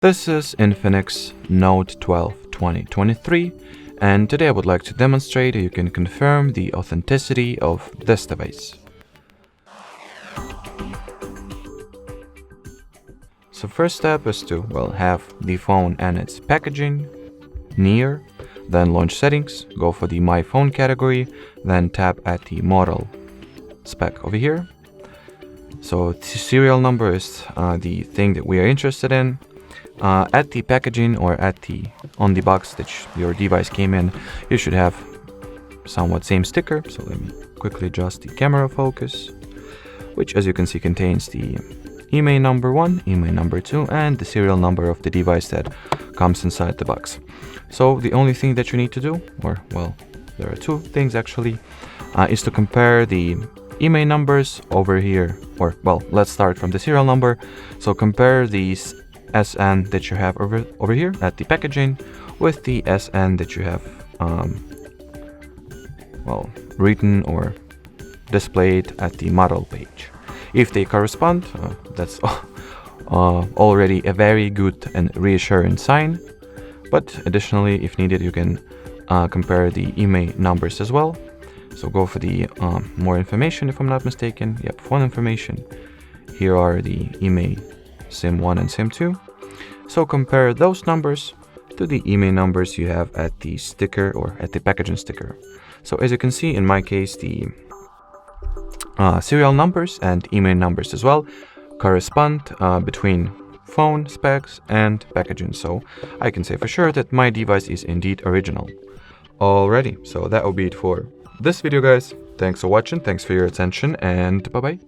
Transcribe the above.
This is INFINIX Note 12 2023, and today I would like to demonstrate how you can confirm the authenticity of this device. So first step is to, have the phone and its packaging near, then launch settings, go for the My Phone category, then tap at the model spec over here. So the serial number is the thing that we are interested in. At the packaging or on the box that your device came in, you should have somewhat same sticker. So let me quickly adjust the camera focus, which as you can see contains the email number 1, email number 2, and the serial number of the device that comes inside the box. So the only thing that you need to do, there are two things actually, is to compare the email numbers over here, let's start from the serial number. So compare these SN that you have over here at the packaging with the SN that you have written or displayed at the model page. If they correspond, that's already a very good and reassuring sign. But additionally, if needed, you can compare the email numbers as well. So go for the more information, if I'm not mistaken. Yep, phone information. Here are the email SIM1 and SIM2. So compare those numbers to the email numbers you have at the sticker or at the packaging sticker. So as you can see, in my case, the serial numbers and email numbers as well correspond between phone specs and packaging. So I can say for sure that my device is indeed original. Alrighty, so that will be it for this video, guys. Thanks for watching, thanks for your attention, and bye-bye.